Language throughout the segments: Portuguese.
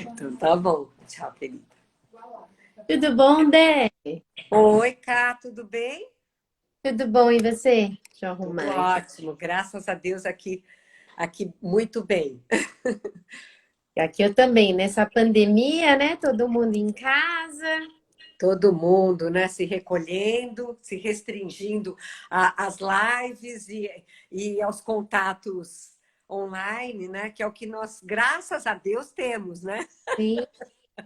Então tá bom. Tchau, querida. Tudo bom, Dé? Oi, Cá, tudo bem? Tudo bom, e você? Deixa eu Tudo arrumar aqui. ótimo, graças a Deus aqui muito bem. Aqui eu também, nessa pandemia, né? Todo mundo em casa. Todo mundo, né, se recolhendo, se restringindo às lives e aos contatos online, né, que é o que nós, graças a Deus, temos, né? Sim.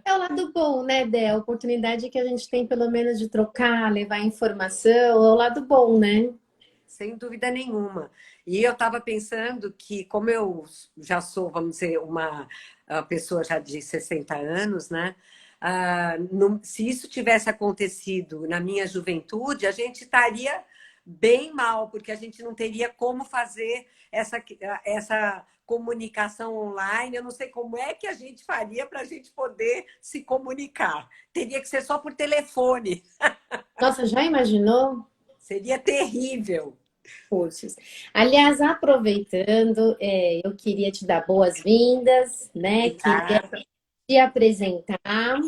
É o lado bom, né, Dé? A oportunidade que a gente tem, pelo menos, de trocar, levar informação, é o lado bom, né? Sem dúvida nenhuma. E eu estava pensando que, como eu já sou, vamos dizer, uma pessoa já de 60 anos, né? Se isso tivesse acontecido na minha juventude, a gente estaria bem mal, porque a gente não teria como fazer essa comunicação online. Eu não sei como é que a gente faria para a gente poder se comunicar. Teria que ser só por telefone. Nossa, já imaginou? Seria terrível. Cursos. Aliás, aproveitando, eu queria te dar boas-vindas, né? Queria Obrigada. te apresentar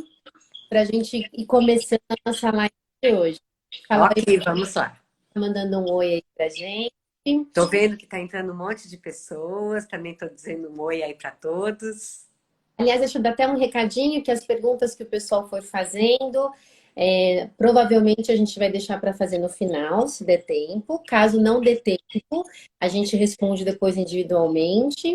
para a gente ir começando a nossa live de hoje. Fala Ok, aí, vamos lá. mandando um oi aí pra gente. Tô vendo que tá entrando um monte de pessoas, também tô dizendo um oi aí para todos. Aliás, deixa eu dar até um recadinho que as perguntas que o pessoal foi fazendo, provavelmente a gente vai deixar para fazer no final, se der tempo. Caso não dê tempo, a gente responde depois individualmente,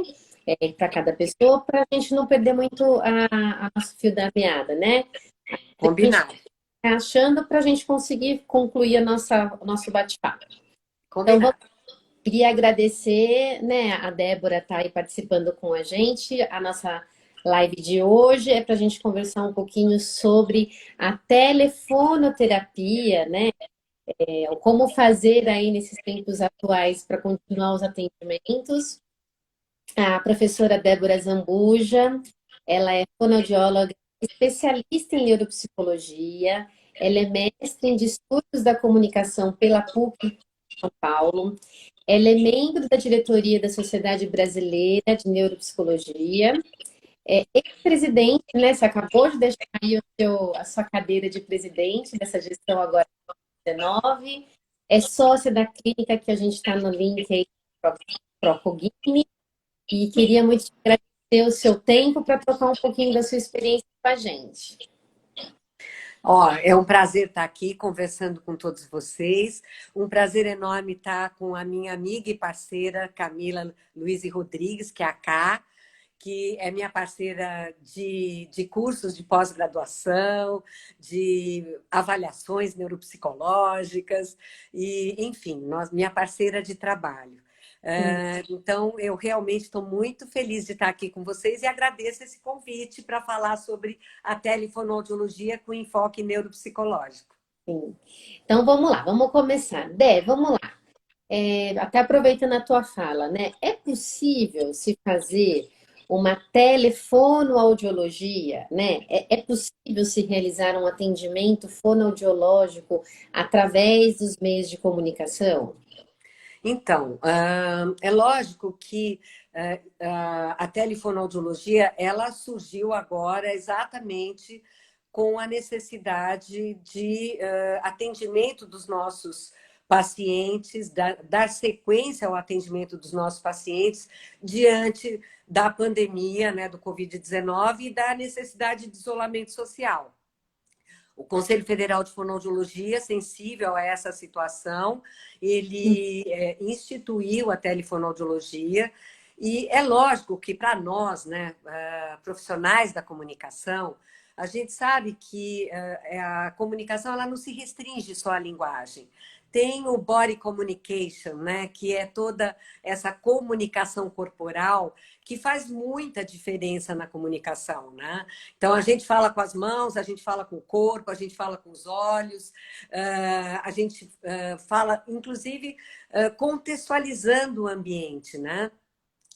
para cada pessoa, para a gente não perder muito a nosso fio da meada, né? A gente Combinado. tá achando para a gente conseguir concluir o nosso bate-papo. Então, Combinado. queria agradecer, né, a Débora tá aí participando com a gente. A nossa live de hoje é para a gente conversar um pouquinho sobre a telefonoterapia, né? Como fazer aí nesses tempos atuais para continuar os atendimentos. A professora Débora Zambuja, ela é fonoaudióloga, especialista em neuropsicologia, ela é mestre em distúrbios da comunicação pela PUC de São Paulo. Ela é membro da diretoria da Sociedade Brasileira de Neuropsicologia, é ex-presidente, né? Você acabou de deixar aí a sua cadeira de presidente dessa gestão agora 19. É sócia da clínica que a gente está no link aí, Procogni, e queria muito agradecer o seu tempo para trocar um pouquinho da sua experiência com a gente. Ó, é um prazer estar aqui conversando com todos vocês. Um prazer enorme estar com a minha amiga e parceira Camila Luiz Rodrigues, que é a Cá, que é minha parceira de cursos de pós-graduação, de avaliações neuropsicológicas, e, enfim, minha parceira de trabalho. Então, eu realmente estou muito feliz de estar aqui com vocês e agradeço esse convite para falar sobre a telefonoaudiologia com enfoque neuropsicológico. Sim. Então vamos lá, vamos começar. Dé, vamos lá. Até aproveitando a tua fala, né? É possível se fazer uma telefonoaudiologia, né? É possível se realizar um atendimento fonoaudiológico através dos meios de comunicação? Então, é lógico que a telefonoaudiologia ela surgiu agora exatamente com a necessidade de atendimento dos nossos pacientes, dar sequência ao atendimento dos nossos pacientes diante da pandemia, né, do Covid-19 e da necessidade de isolamento social. O Conselho Federal de Fonoaudiologia, sensível a essa situação, ele instituiu a telefonoaudiologia e é lógico que para nós, né, profissionais da comunicação, a gente sabe que a comunicação ela não se restringe só à linguagem. Tem o body communication, né, que é toda essa comunicação corporal que faz muita diferença na comunicação, né? Então, a gente fala com as mãos, a gente fala com o corpo, a gente fala com os olhos, a gente fala, inclusive, contextualizando o ambiente, né?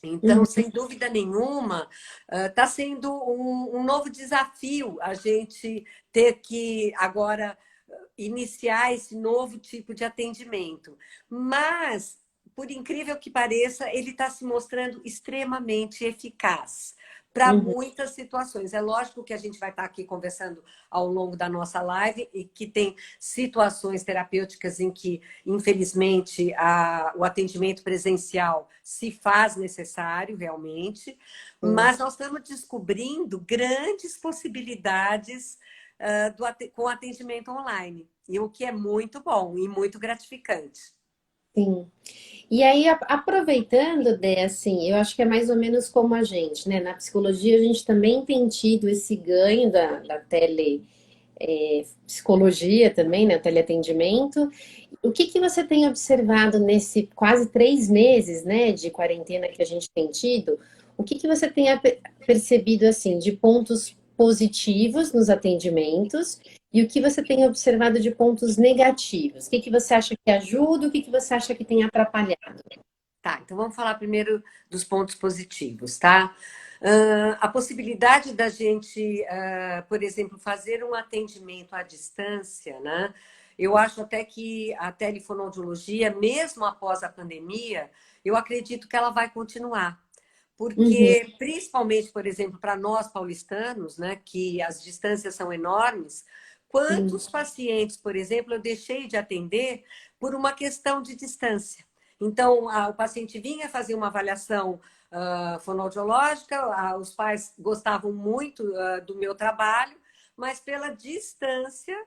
Então, Uhum. sem dúvida nenhuma, está sendo um novo desafio a gente ter que agora iniciar esse novo tipo de atendimento. Mas, por incrível que pareça, ele está se mostrando extremamente eficaz. para Uhum. muitas situações. É lógico que a gente vai estar aqui conversando ao longo da nossa live e que tem situações terapêuticas em que, infelizmente, o atendimento presencial se faz necessário realmente, Sim. mas nós estamos descobrindo grandes possibilidades com atendimento online, e o que é muito bom e muito gratificante. Sim. E aí, aproveitando, Dé, assim, eu acho que é mais ou menos como a gente, né? Na psicologia, a gente também tem tido esse ganho da psicologia também, né? O teleatendimento. O que que você tem observado nesse quase 3 meses, né, de quarentena que a gente tem tido? O que que você tem percebido, assim, de pontos positivos nos atendimentos e o que você tem observado de pontos negativos? O que que você acha que ajuda, o que que você acha que tem atrapalhado? Tá, então vamos falar primeiro dos pontos positivos, tá? A possibilidade da gente, por exemplo, fazer um atendimento à distância, né? Eu acho até que a telefonoaudiologia, mesmo após a pandemia, eu acredito que ela vai continuar. Uhum, Porque, principalmente, por exemplo, para nós paulistanos, né, que as distâncias são enormes, sim. quantos pacientes, por exemplo, eu deixei de atender por uma questão de distância? Então, o paciente vinha fazer uma avaliação fonoaudiológica, os pais gostavam muito do meu trabalho, mas pela distância,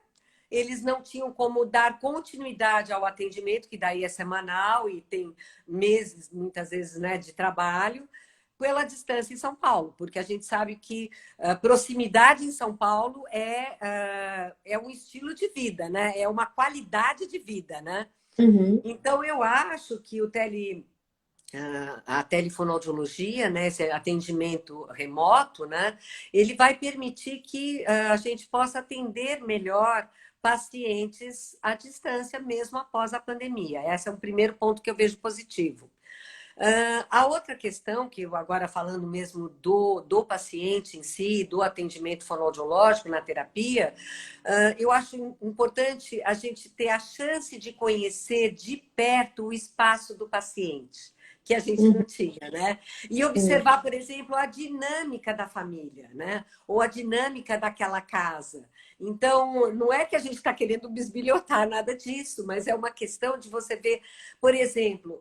eles não tinham como dar continuidade ao atendimento, que daí é semanal e tem meses, muitas vezes, né, de trabalho, pela distância em São Paulo, porque a gente sabe que proximidade em São Paulo é um estilo de vida, né? É uma qualidade de vida, né? Uhum. Então, eu acho que a telefonoaudiologia, né, esse atendimento remoto, né, ele vai permitir que a gente possa atender melhor pacientes à distância, mesmo após a pandemia. Esse é o primeiro ponto que eu vejo positivo. A outra questão, que eu agora falando mesmo do paciente em si, do atendimento fonoaudiológico na terapia, eu acho importante a gente ter a chance de conhecer de perto o espaço do paciente, que a gente Uhum. não tinha, né? E Sim. observar, por exemplo, a dinâmica da família, né? Ou a dinâmica daquela casa. Então, não é que a gente está querendo bisbilhotar nada disso, mas é uma questão de você ver, por exemplo,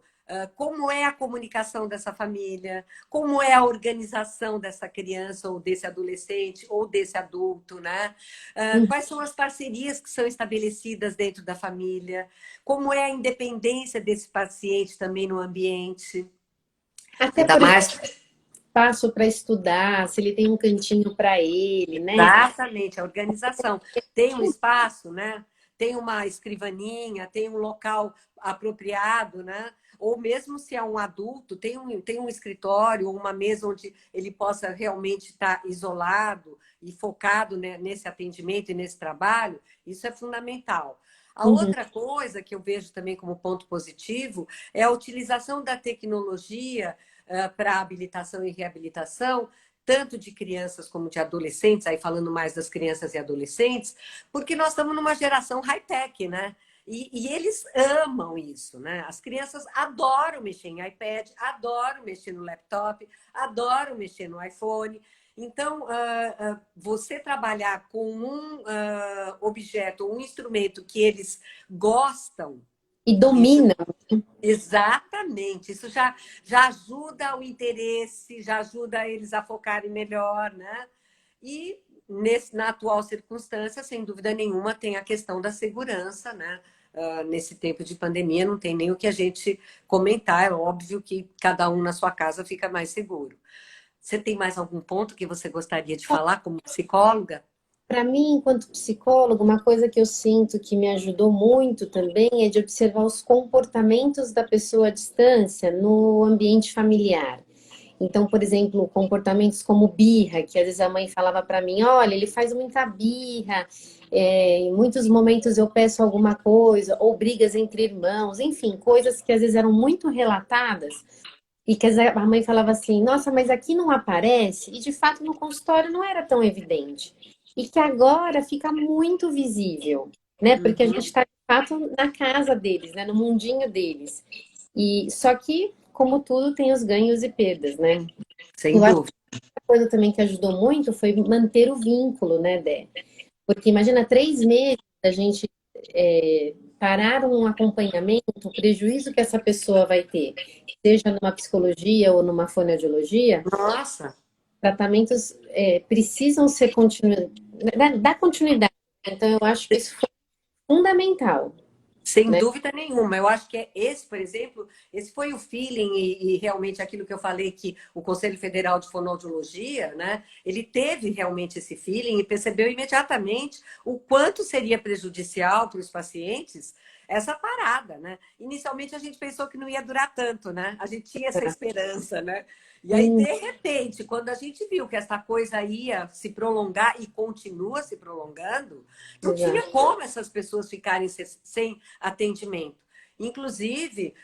como é a comunicação dessa família, como é a organização dessa criança ou desse adolescente ou desse adulto, né? Uhum. Quais são as parcerias que são estabelecidas dentro da família, como é a independência desse paciente também no ambiente, Até, ainda por exemplo, mais. espaço para estudar, se ele tem um cantinho para ele, né? Exatamente, a organização. Tem um espaço, né? Tem uma escrivaninha, tem um local apropriado, né? Ou mesmo se é um adulto, tem um escritório ou uma mesa onde ele possa realmente estar isolado e focado, né, nesse atendimento e nesse trabalho. Isso é fundamental. A Uhum. outra coisa que eu vejo também como ponto positivo é a utilização da tecnologia para habilitação e reabilitação, tanto de crianças como de adolescentes, aí falando mais das crianças e adolescentes, porque nós estamos numa geração high-tech, né? E eles amam isso, né? As crianças adoram mexer em iPad, adoram mexer no laptop, adoram mexer no iPhone. Então, você trabalhar com um objeto, um instrumento que eles gostam, E isso domina. exatamente, isso já ajuda o interesse, já ajuda eles a focarem melhor, né? E na atual circunstância, sem dúvida nenhuma, tem a questão da segurança, né? Nesse tempo de pandemia, não tem nem o que a gente comentar, é óbvio que cada um na sua casa fica mais seguro. Você tem mais algum ponto que você gostaria de falar como psicóloga? Para mim, enquanto psicólogo, uma coisa que eu sinto que me ajudou muito também é de observar os comportamentos da pessoa à distância no ambiente familiar. Então, por exemplo, comportamentos como birra, que às vezes a mãe falava para mim, olha, ele faz muita birra, em muitos momentos eu peço alguma coisa, ou brigas entre irmãos, enfim, coisas que às vezes eram muito relatadas e que a mãe falava assim, nossa, mas aqui não aparece, e de fato no consultório não era tão evidente. E que agora fica muito visível, né? Porque a gente Uhum, está de fato na casa deles, né? No mundinho deles. E só que, como tudo, tem os ganhos e perdas, né? sem Eu acho dúvida. coisa também que ajudou muito foi manter o vínculo, né, Dé? Porque imagina 3 meses a gente parar um acompanhamento, o prejuízo que essa pessoa vai ter, seja numa psicologia ou numa fonoaudiologia, Nossa, tratamentos precisam ser dar continuidade. Então, eu acho que isso foi fundamental, sem né? dúvida nenhuma. Eu acho que esse, por exemplo, esse foi o feeling e realmente aquilo que eu falei que o Conselho Federal de Fonoaudiologia, né, ele teve realmente esse feeling e percebeu imediatamente o quanto seria prejudicial para os pacientes essa parada, né? Inicialmente a gente pensou que não ia durar tanto, né? A gente tinha essa esperança, né? E aí, de Sim, repente, quando a gente viu que essa coisa ia se prolongar e continua se prolongando, não tinha exato. como essas pessoas ficarem sem atendimento. Inclusive,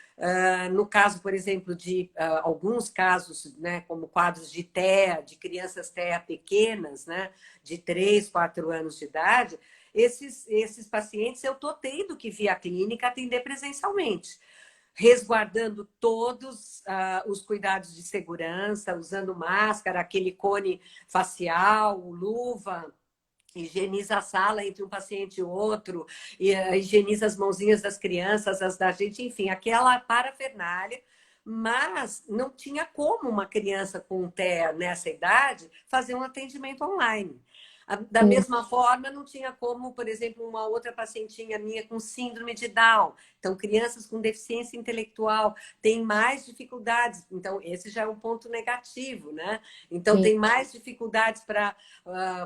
no caso, por exemplo, de alguns casos, né, como quadros de TEA, de crianças TEA pequenas, né, de 3, 4 anos de idade, esses pacientes eu estou tendo que vir à clínica atender presencialmente, resguardando todos os cuidados de segurança, usando máscara, aquele cone facial, luva, higieniza a sala entre um paciente e outro, e higieniza as mãozinhas das crianças, as da gente, enfim, aquela parafernália. Mas não tinha como uma criança com TEA nessa idade fazer um atendimento online. Da Sim, mesma forma, não tinha como, por exemplo, uma outra pacientinha minha com síndrome de Down. Então, crianças com deficiência intelectual têm mais dificuldades. Então, esse já é um ponto negativo, né? Então, sim. tem mais dificuldades para,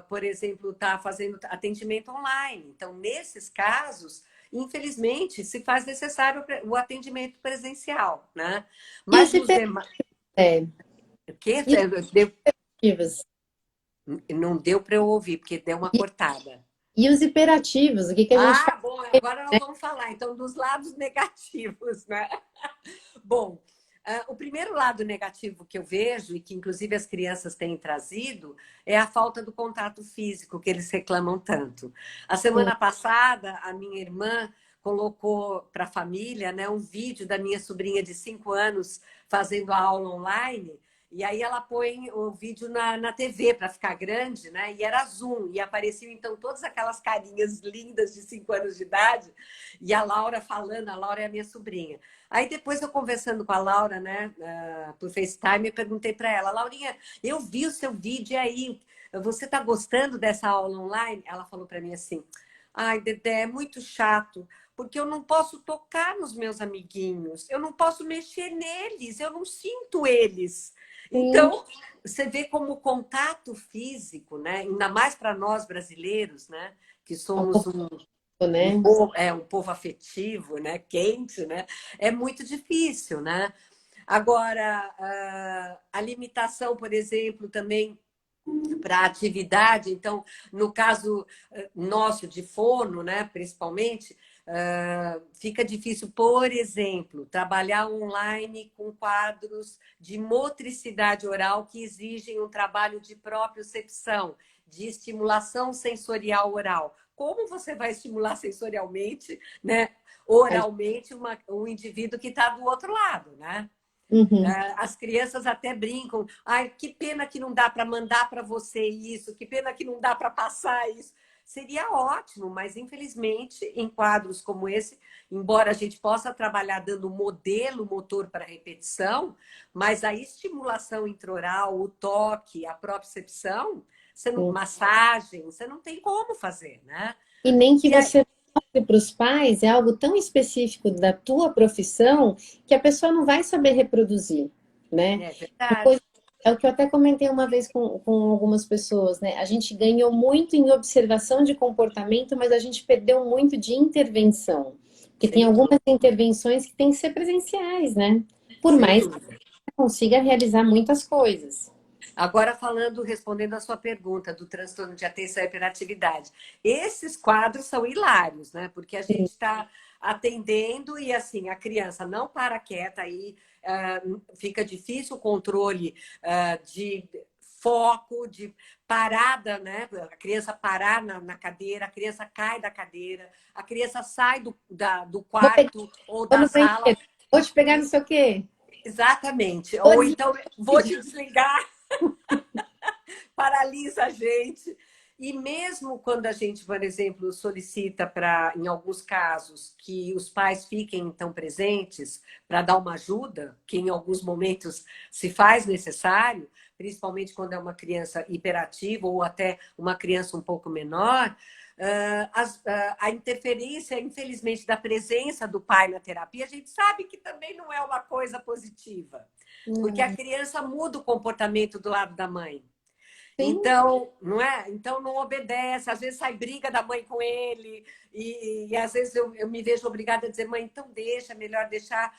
por exemplo, estar fazendo atendimento online. Então, nesses casos, infelizmente, se faz necessário o atendimento presencial, né? E os Mas nos demais. é, O quê? e os hiperativos? Não deu para eu ouvir, porque deu uma E, cortada. e os hiperativos, o que que a gente faz? Ah, bom, agora nós vamos falar então dos lados negativos, né? Bom, o primeiro lado negativo que eu vejo, e que inclusive as crianças têm trazido, é a falta do contato físico que eles reclamam tanto. A Sim, semana passada, a minha irmã colocou para a família, né, um vídeo da minha sobrinha de 5 anos fazendo a aula online. E aí ela põe o vídeo na TV para ficar grande, né? E era Zoom. E apareciam, então, todas aquelas carinhas lindas de 5 anos de idade. E a Laura falando, a Laura é a minha sobrinha. Aí depois eu conversando com a Laura, né, por FaceTime, eu perguntei para ela, Laurinha, eu vi o seu vídeo aí, você está gostando dessa aula online? Ela falou para mim assim, ai, Dedé, é muito chato, porque eu não posso tocar nos meus amiguinhos, eu não posso mexer neles, eu não sinto eles. sim. Então, você vê como o contato físico, né, ainda mais para nós brasileiros, né, que É um somos pouco, um né? povo, um povo afetivo, né? Quente, né? É muito difícil, né? Agora, a limitação, por exemplo, também para a atividade, então, no caso nosso de fono, né, principalmente, fica difícil, por exemplo, trabalhar online com quadros de motricidade oral que exigem um trabalho de propriocepção, de estimulação sensorial oral. Como você vai estimular sensorialmente, né, oralmente, um indivíduo que está do outro lado, né? Uhum. As crianças até brincam. Ai, que pena que não dá para mandar para você isso, que pena que não dá para passar isso. Seria ótimo, mas infelizmente, em quadros como esse, embora a gente possa trabalhar dando modelo motor para repetição, mas a estimulação intraoral, o toque, a propriocepção, você não, Sim. massagem, você não tem como fazer, né? E nem que E aí, você mostre para os pais é algo tão específico da tua profissão que a pessoa não vai saber reproduzir, né? é Uma coisa, verdade. é o que eu até comentei uma vez com algumas pessoas, né? A gente ganhou muito em observação de comportamento, mas a gente perdeu muito de intervenção. Porque tem Sem algumas dúvida, intervenções que têm que ser presenciais, né? Por sem mais que dúvida. você consiga realizar muitas coisas. Agora, respondendo a sua pergunta do transtorno de atenção e hiperatividade, esses quadros são hilários, né? Porque a Sim, gente está atendendo e assim, a criança não para quieta aí, fica difícil o controle de foco, de parada, né? A criança parar na cadeira, a criança cai da cadeira, a criança sai do vou pegar, quarto ou vou da no sala. banheiro, vou te pegar não sei o quê. Exatamente. Vou Ou então, vou te desligar. paralisa a gente. E mesmo quando a gente, por exemplo, solicita para, em alguns casos, que os pais fiquem então presentes para dar uma ajuda, que em alguns momentos se faz necessário, principalmente quando é uma criança hiperativa ou até uma criança um pouco menor, a interferência, infelizmente, da presença do pai na terapia, a gente sabe que também não é uma coisa positiva, porque a criança muda o comportamento do lado da mãe. Sim. Então, não é? Então não obedece, às vezes sai briga da mãe com ele, e às vezes eu me vejo obrigada a dizer, mãe, então deixa, melhor deixar.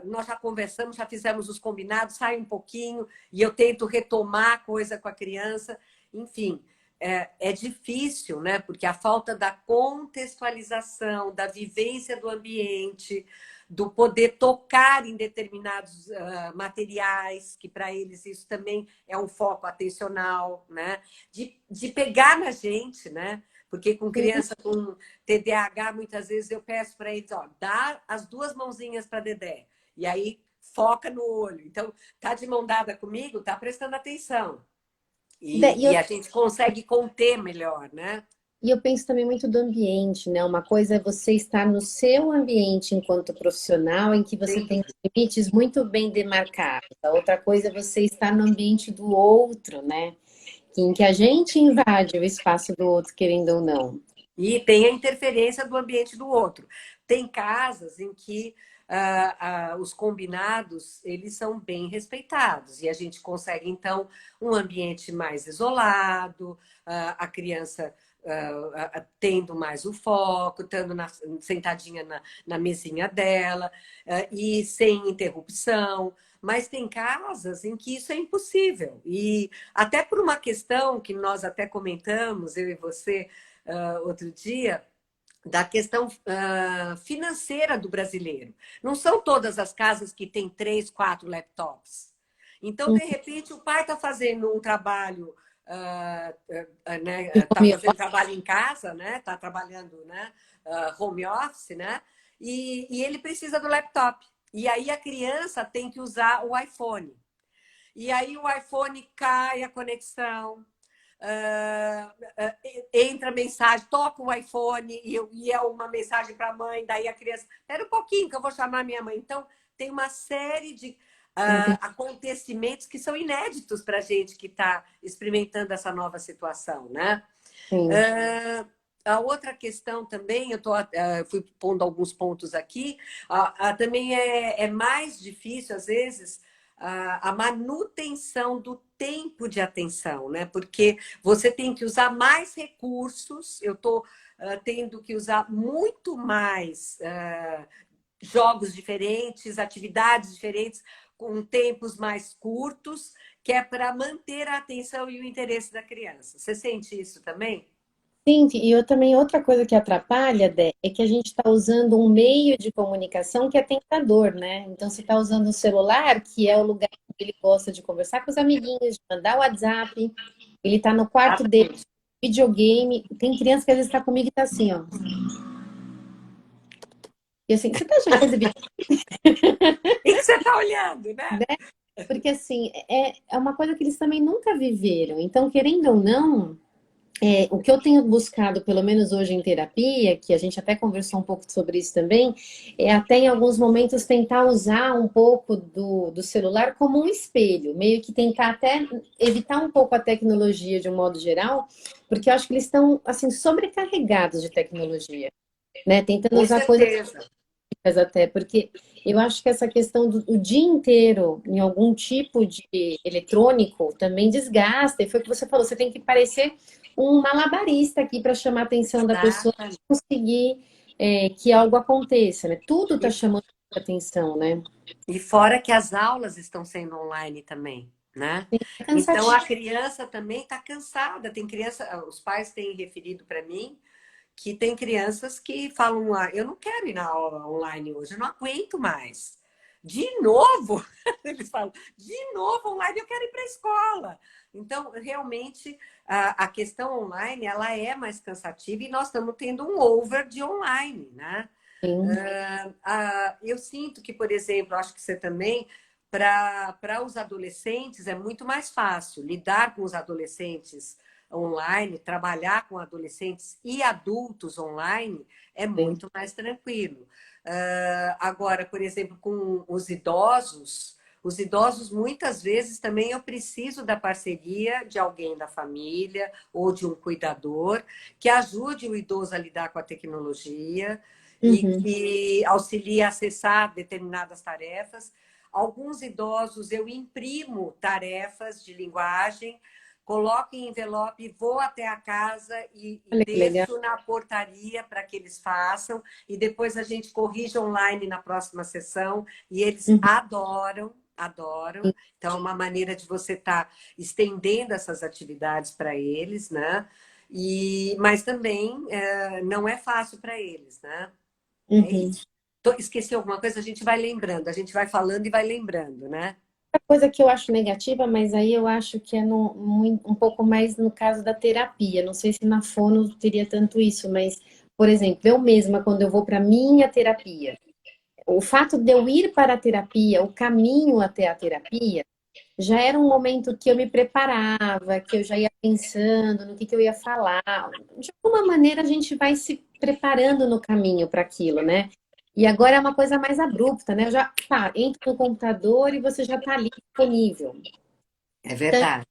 Nós já conversamos, já fizemos os combinados, sai um pouquinho, e eu tento retomar a coisa com a criança. Enfim, é difícil, né? Porque a falta da contextualização, da vivência do ambiente, do poder tocar em determinados materiais, que para eles isso também é um foco atencional, né? De pegar na gente, né? Porque com criança com TDAH, muitas vezes eu peço para eles, ó, dá as duas mãozinhas para Dedé. E aí foca no olho. Então, tá de mão dada comigo, tá prestando atenção. E E a gente consegue conter melhor, né? E eu penso também muito do ambiente, né? Uma coisa é você estar no seu ambiente enquanto profissional, em que você Sim. tem limites muito bem demarcados. A outra coisa é você estar no ambiente do outro, né? Em que a gente invade o espaço do outro, querendo ou não. E tem a interferência do ambiente do outro. Tem casas em que os combinados eles são bem respeitados e a gente consegue então um ambiente mais isolado, a criança tendo mais o foco, estando sentadinha na mesinha dela e sem interrupção. Mas tem casas em que isso é impossível. E até por uma questão que nós até comentamos, eu e você, outro dia, da questão financeira do brasileiro. Não são todas as casas que têm 3, 4 laptops. Então, de repente, o pai está fazendo um trabalho, né? Está fazendo trabalho em casa, né? Está trabalhando, né? Home office, né? E ele precisa do laptop. E aí a criança tem que usar o iPhone. E aí o iPhone cai a conexão, entra mensagem, toca o iPhone e é uma mensagem para a mãe, daí a criança, espera um pouquinho que eu vou chamar minha mãe. Então, tem uma série de acontecimentos que são inéditos para a gente que está experimentando essa nova situação, né? Sim. A outra questão também, fui pondo alguns pontos aqui, também é mais difícil, às vezes, a manutenção do tempo de atenção, né? Porque você tem que usar mais recursos, eu estou tendo que usar muito mais jogos diferentes, atividades diferentes, com tempos mais curtos, que é para manter a atenção e o interesse da criança. Você sente isso também? Sim, e eu também, outra coisa que atrapalha, Dé, é que a gente está usando um meio de comunicação que é tentador, né? Então, você está usando o celular, que é o lugar que ele gosta de conversar com os amiguinhos, de mandar o WhatsApp, ele está no quarto dele, videogame. Tem criança que às vezes está comigo e está assim, ó. E assim, você está achando esse vídeo, O que você está olhando, né? né? Porque assim, é uma coisa que eles também nunca viveram. Então, querendo ou não, o que eu tenho buscado, pelo menos hoje em terapia, que a gente até conversou um pouco sobre isso também, é até em alguns momentos tentar usar um pouco do celular como um espelho, meio que tentar até evitar um pouco a tecnologia de um modo geral, porque eu acho que eles estão assim sobrecarregados de tecnologia, né? Tentando Com usar coisas certeza. até, porque eu acho que essa questão do dia inteiro em algum tipo de eletrônico também desgasta. E foi o que você falou, você tem que parecer um malabarista aqui para chamar a atenção da pessoa e Exatamente. conseguir que algo aconteça, né? Tudo está E, chamando atenção, né? e fora que as aulas estão sendo online também, né? É Então a cansativo. criança também está cansada. Tem criança, os pais têm referido para mim que tem crianças que falam, eu não quero ir na aula online hoje, eu não aguento mais. De novo, eles falam, de novo online, eu quero ir para a escola. Então, realmente, a questão online, ela é mais cansativa e nós estamos tendo um over de online, né? Sim. Eu sinto que, por exemplo, acho que você também, para os adolescentes é muito mais fácil lidar com os adolescentes online, trabalhar com adolescentes e adultos online é Sim. muito mais tranquilo. Agora, por exemplo, com os idosos muitas vezes também eu preciso da parceria de alguém da família ou de um cuidador que ajude o idoso a lidar com a tecnologia e Uhum. que auxilie a acessar determinadas tarefas. Alguns idosos eu imprimo tarefas de linguagem, coloco em envelope, vou até a casa e Olha que legal. deixo na portaria para que eles façam, e depois a gente corrige online na próxima sessão, e eles Uhum. adoram, adoram. Então, é uma maneira de você estar estendendo essas atividades para eles, né? Mas também não é fácil para eles, né? É Uhum. isso. Esqueci alguma coisa, a gente vai lembrando, a gente vai falando e vai lembrando, né? Outra coisa que eu acho negativa, mas aí eu acho que é um pouco mais no caso da terapia. Não sei se na fono teria tanto isso, mas, por exemplo, eu mesma, quando eu vou para minha terapia, o fato de eu ir para a terapia, o caminho até a terapia, já era um momento que eu me preparava, que eu já ia pensando no que eu ia falar. De alguma maneira a gente vai se preparando no caminho para aquilo, né? E agora é uma coisa mais abrupta, né? Eu já entro no computador e você já está ali disponível. É Então, verdade.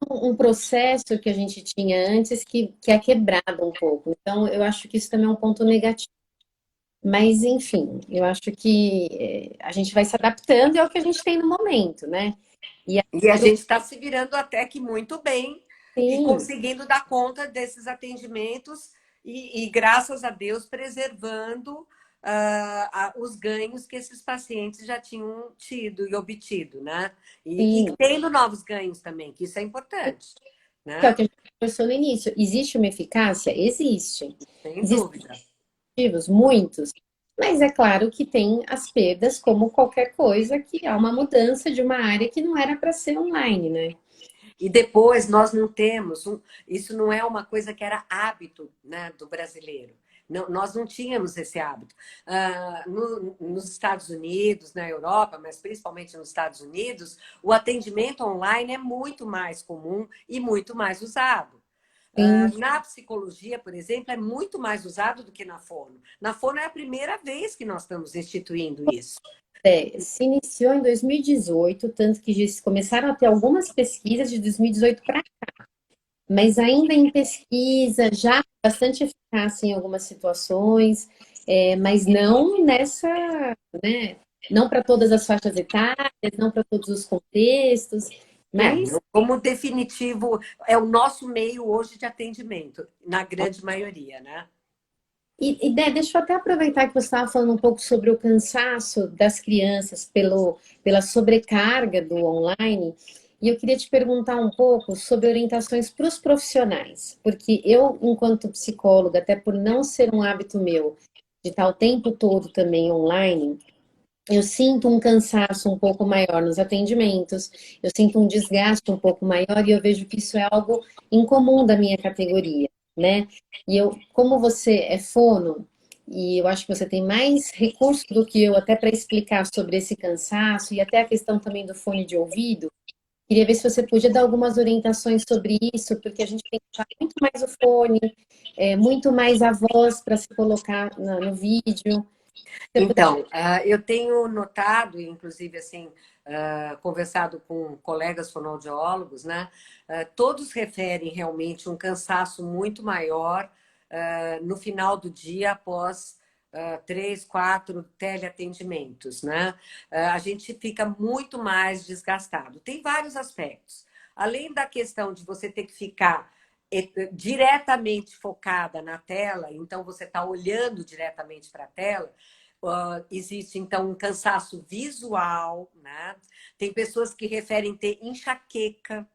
é um processo que a gente tinha antes que é quebrado um pouco. Então, eu acho que isso também é um ponto negativo. Mas, enfim, eu acho que a gente vai se adaptando e é o que a gente tem no momento, né? E E a gente está se virando até que muito bem e assim, conseguindo dar conta desses atendimentos graças a Deus, preservando os ganhos que esses pacientes já tinham tido e obtido, né? E sim, tendo novos ganhos também, que isso é importante, que é o né? que a gente conversou no início. Existe uma eficácia? Existe. Sem Existem dúvida. motivos? Muitos. Mas é claro que tem as perdas, como qualquer coisa, que há uma mudança de uma área que não era para ser online, né? E depois nós não temos, isso não é uma coisa que era hábito, né, do brasileiro. Não, nós não tínhamos esse hábito. Nos Estados Unidos, na Europa, mas principalmente nos Estados Unidos, o atendimento online é muito mais comum e muito mais usado. Sim. Na psicologia, por exemplo, é muito mais usado do que na fono. Na fono é a primeira vez que nós estamos instituindo isso. Se iniciou em 2018, tanto que já começaram a ter algumas pesquisas de 2018 para cá, mas ainda em pesquisa, já bastante eficácia em algumas situações, mas não nessa, né? Não para todas as faixas etárias, não para todos os contextos, mas Como definitivo, é o nosso meio hoje de atendimento, na grande maioria, né? Deixa eu até aproveitar que você estava falando um pouco sobre o cansaço das crianças pela sobrecarga do online, e eu queria te perguntar um pouco sobre orientações para os profissionais, porque eu, enquanto psicóloga, até por não ser um hábito meu de estar o tempo todo também online, eu sinto um cansaço um pouco maior nos atendimentos, eu sinto um desgaste um pouco maior e eu vejo que isso é algo incomum da minha categoria, né? E eu, como você é fono, e eu acho que você tem mais recurso do que eu até para explicar sobre esse cansaço e até a questão também do fone de ouvido, queria ver se você podia dar algumas orientações sobre isso, porque a gente tem que usar muito mais o fone, muito mais a voz para se colocar no vídeo. Você Então, eu tenho notado, inclusive, assim, conversado com colegas fonoaudiólogos, né? Todos referem realmente um cansaço muito maior no final do dia após 3, 4 teleatendimentos, né? A gente fica muito mais desgastado. Tem vários aspectos. Além da questão de você ter que ficar diretamente focada na tela, então você está olhando diretamente para a tela, existe, então, um cansaço visual, né? Tem pessoas que referem ter enxaqueca,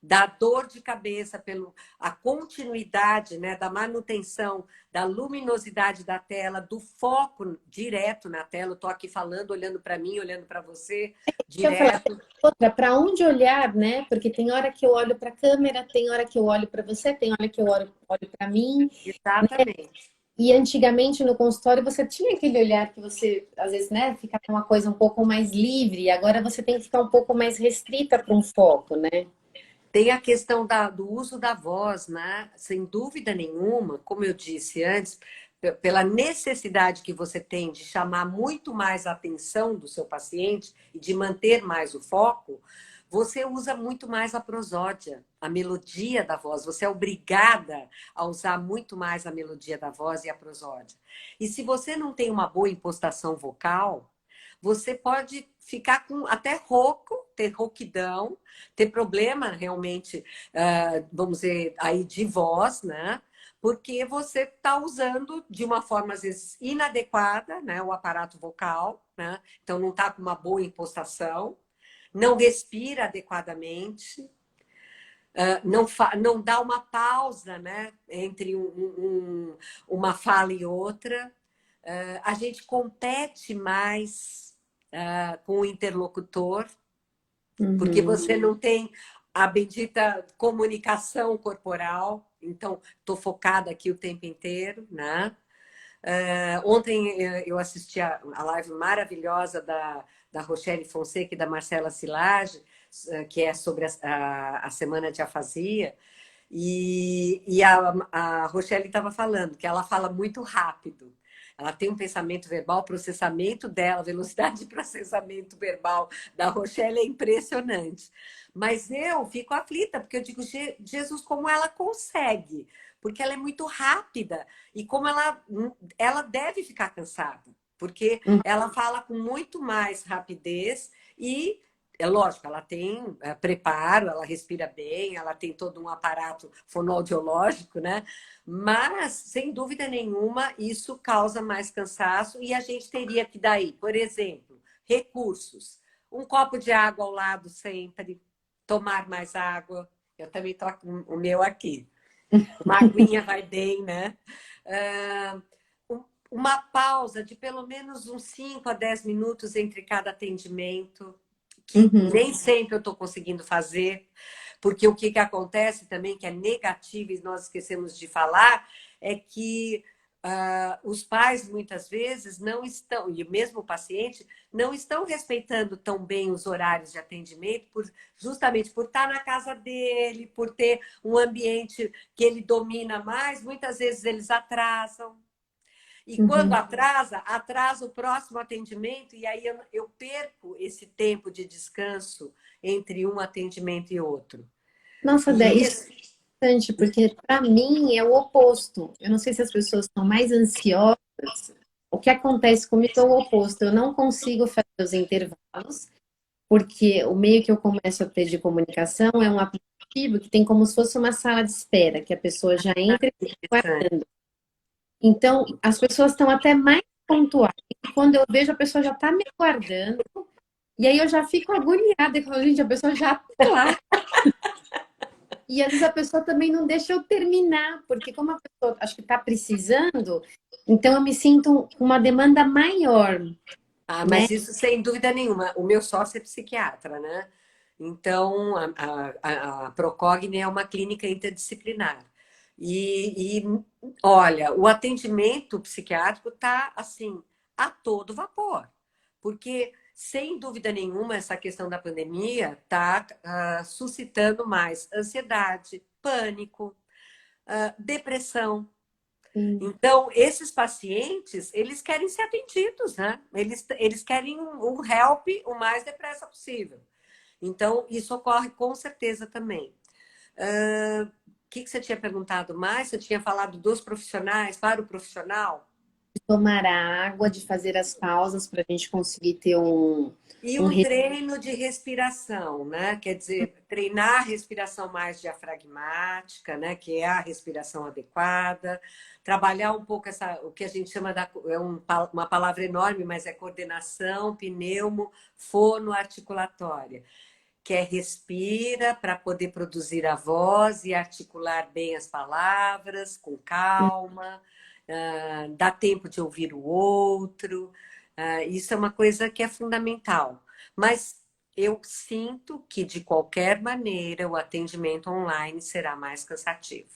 da dor de cabeça pela a continuidade, né, da manutenção da luminosidade da tela, do foco direto na tela. Eu estou aqui falando, olhando para mim, olhando para você, eu falar direto. outra, para onde olhar, né? Porque tem hora que eu olho para a câmera, tem hora que eu olho para você, tem hora que eu olho para mim. Exatamente. E antigamente no consultório você tinha aquele olhar que você, às vezes, né, ficava uma coisa um pouco mais livre, e agora você tem que ficar um pouco mais restrita para um foco, né? Tem a questão do uso da voz, né? Sem dúvida nenhuma, como eu disse antes, pela necessidade que você tem de chamar muito mais a atenção do seu paciente e de manter mais o foco, você usa muito mais a prosódia, a melodia da voz. Você é obrigada a usar muito mais a melodia da voz e a prosódia. E se você não tem uma boa impostação vocal, você pode ficar com até rouco, ter rouquidão, ter problema realmente, vamos dizer, aí de voz, né? Porque você está usando de uma forma, às vezes, inadequada, né? O aparato vocal, né? Então não está com uma boa impostação, não respira adequadamente, não dá uma pausa, né? Entre uma fala e outra. A gente compete mais com o interlocutor, porque Uhum. você não tem a bendita comunicação corporal. Então, estou focada aqui o tempo inteiro, né? Ontem eu assisti a live maravilhosa da Rochelle Fonseca e da Marcela Silage, que é sobre a Semana de Afasia, e a Rochelle estava falando que ela fala muito rápido. Ela tem um pensamento verbal, o processamento dela, a velocidade de processamento verbal da Rochelle é impressionante. Mas eu fico aflita, porque eu digo, Jesus, como ela consegue? Porque ela é muito rápida e como ela deve ficar cansada, porque ela fala com muito mais rapidez e é lógico, ela tem preparo, ela respira bem, ela tem todo um aparato fonoaudiológico, né? Mas, sem dúvida nenhuma, isso causa mais cansaço e a gente teria que daí, por exemplo, recursos. Um copo de água ao lado sempre, tomar mais água. Eu também toco o meu aqui. Uma aguinha vai bem, né? Ah, uma pausa de pelo menos uns 5 a 10 minutos entre cada atendimento, que Uhum. nem sempre eu estou conseguindo fazer, porque o que acontece também, que é negativo e nós esquecemos de falar, é que os pais muitas vezes não estão, e mesmo o paciente, não estão respeitando tão bem os horários de atendimento, justamente por estar na casa dele, por ter um ambiente que ele domina mais, muitas vezes eles atrasam. E quando Uhum. atrasa o próximo atendimento, e aí eu perco esse tempo de descanso entre um atendimento e outro. Nossa, Dé, E isso isso, é interessante, porque para mim é o oposto. Eu não sei se as pessoas estão mais ansiosas. O que acontece comigo é o oposto. Eu não consigo fazer os intervalos, porque o meio que eu começo a ter de comunicação é um aplicativo que tem como se fosse uma sala de espera, que a pessoa já entra e fica interessante. aguardando. Então, as pessoas estão até mais pontuais. E quando eu vejo, a pessoa já está me aguardando. E aí eu já fico agoniada. Eu falo, gente, a pessoa já está lá. E às vezes a pessoa também não deixa eu terminar, porque como a pessoa acho que está precisando, então eu me sinto com uma demanda maior, né? Mas isso sem dúvida nenhuma. O meu sócio é psiquiatra, né? Então, a Procogni é uma clínica interdisciplinar. E olha, o atendimento psiquiátrico está assim, a todo vapor. Porque, sem dúvida nenhuma, essa questão da pandemia está suscitando mais ansiedade, pânico, depressão. Sim. Então, esses pacientes, eles querem ser atendidos, né? Eles querem um help o mais depressa possível. Então, isso ocorre com certeza também. O que você tinha perguntado mais? Você tinha falado dos profissionais, para o profissional? De tomar a água, de fazer as pausas para a gente conseguir ter E um um treino de respiração, né? Quer dizer, treinar a respiração mais diafragmática, né? Que é a respiração adequada. Trabalhar um pouco o que a gente chama uma palavra enorme, mas é coordenação pneumo fonoarticulatória, que é respira para poder produzir a voz e articular bem as palavras com calma, dá tempo de ouvir o outro. Isso é uma coisa que é fundamental. Mas eu sinto que, de qualquer maneira, o atendimento online será mais cansativo.